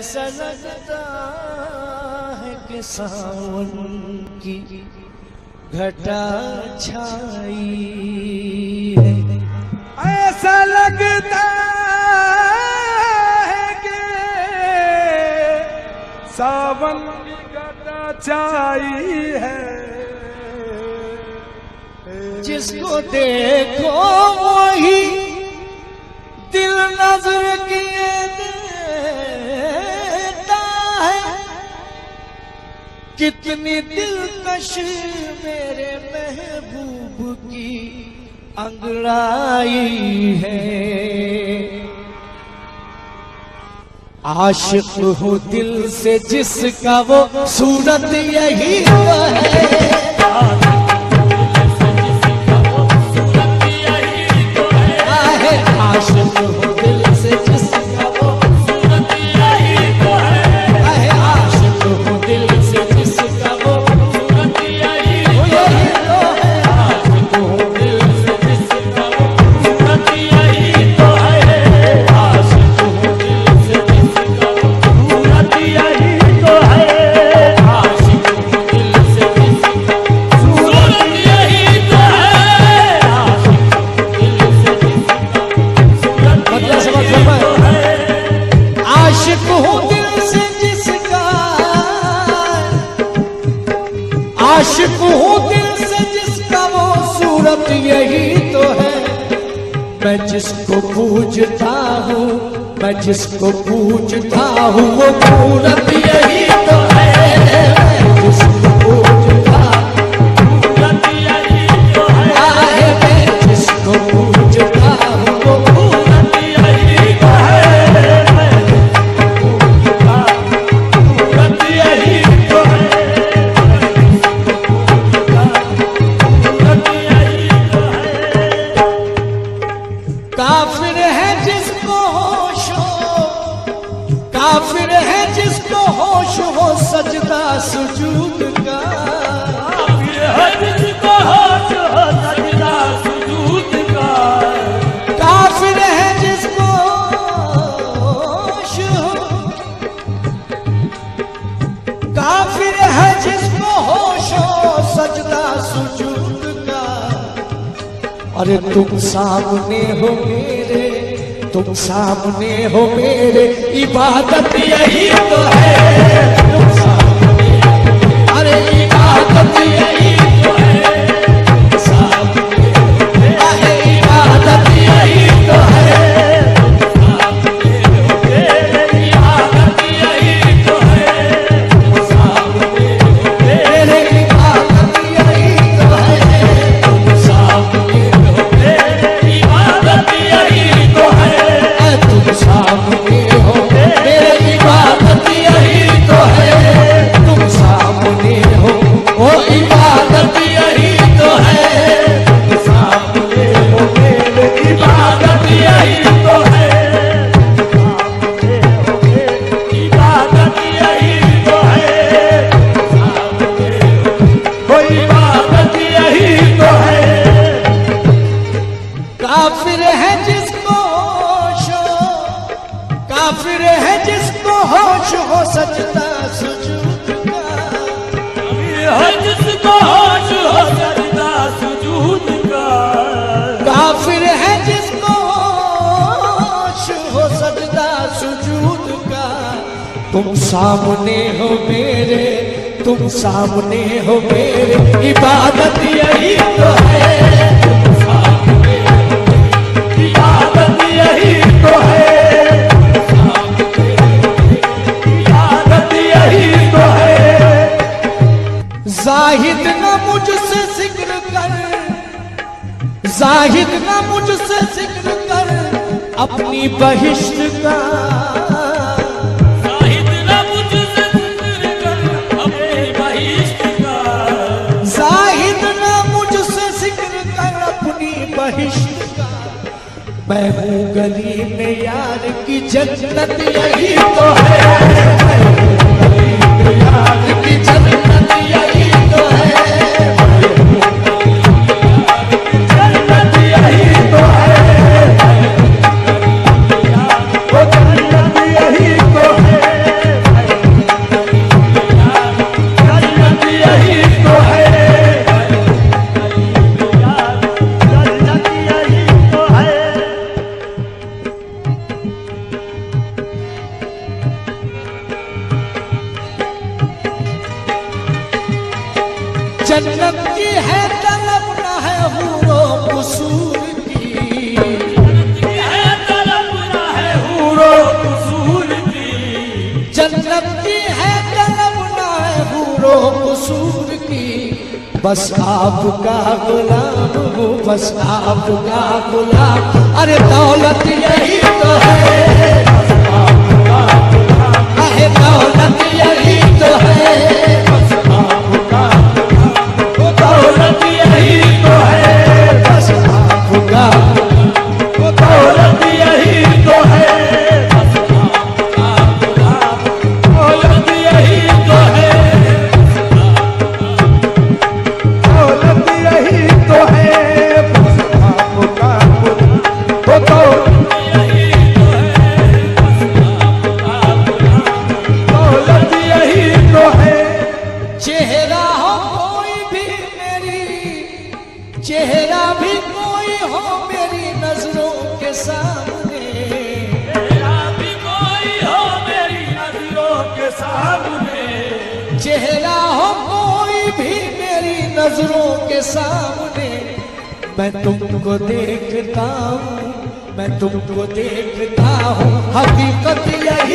ऐसा लगता है कि सावन की घटा छाई है। ऐसा लगता है कि सावन की घटा छाई है। जिसको देखो वही दिल नजर किए देता है। कितनी दिलकश मेरे महबूब की अंगड़ाई है। आशिक हूँ दिल से जिसका वो सूरत यही तो है। आशिक हूँ दिल से जिसका वो सूरत यही तो है। आशिक हूँ दिल से जिसका वो सूरत यही तो है। आशिक हूँ दिल से जिसका वो सूरत यही तो है। आशिक हूँ दिल से जिसका वो सूरत यही तो है। आशिक हूँ दिल से जिसका सूरत यही तो है। आशिक हूँ दिल से जिसका, आशिक हूँ दिल से जिसका वो सूरत यही तो है। मैं जिसको पूजता हूँ, मैं जिसको पूजता हूँ वो सूरत यही तो है। मैं जिसको पूजता सूरत यही तो है। मैं जिसको पूजता हूँ वो सूरत यही तो है। काफिर है जिसको होश हो, काफिर है जिसको होश हो सजदा सुजूद का। काफिर है जिसको होश हो सजदा सुजूद का। काफिर है जिसको होश हो, काफिर है जिसको होश हो सजदा सुजूद का। अरे तुम सामने हो मेरे, तुम सामने हो मेरे, इबादत यही तो है। तुम सामने, अरे इबादत यही तो है। तुम सामने, अरे इबादत यही तो है। तुम सामने हो मेरे, इबादत यही तो है। तुम सामने हो मेरे, इबादत यही तो है। तुम सामने इबादत यही तो है। तुम सामने हो मेरे, इबादत यही तो है। तुम सामने हो वो इबादत यही तो है। तुम सामने हो मेरे, इबादत यही तो है। सामने हो मेरे, इबादत यही तो है। सामने हो इबादत यही तो है। काफिर है जिसको होश हो, काफिर है जिसको होश हो सजदा सुजूद का। काफिर है जिसको होश हो सजदा सुजूद का। काफिर है जिसको होश हो सजदा सुजूद का। तुम सामने हो मेरे, तुम सामने हो मेरे, इबादत यही तो है। तुम सामने हो मेरे, इबादत यही तो है। इबादत यही तो है। जाहिद न मुझसे जिक्र कर, जाहिद न मुझसे जिक्र कर अपनी बहिश्त का। जाहिद न मुझसे जिक्र कर अपनी बहिश्त का। जाहिद न मुझसे जिक्र कर अपनी बहिश्त का। मैं हूँ गली में यार की जन्नत यही तो है। मैं हूँ गली में यार की जन्नत यही तो है। मैं हूँ गली में यार की जन्नत यही तो है। वो जन्नत यही तो है। जन्नत की है तलब न है हूरो कसूर की, है तलब न है हूरो कसूर की, जन्नत की है तलब न है हूरो कसूर की। बस आपका गुलाम हूँ, बस आपका गुलाम। अरे दौलत यही तो है, अरे दौलत यही तो है, दौलत यही तो है, बस आपका दौलत यही तो है, दौलत यही तो है, दौलत यही तो है, बस आपका दौलत यही तो है। चेहरा हो कोई भी मेरी, चेहरा भी कोई हो मेरी नजरों के सामने, तेरा भी कोई हो मेरी नजरों के सामने, चेहरा हो कोई भी मेरी नजरों के सामने। मैं तुमको देखता हूँ, मैं तुमको देखता हूँ, हकीकत यही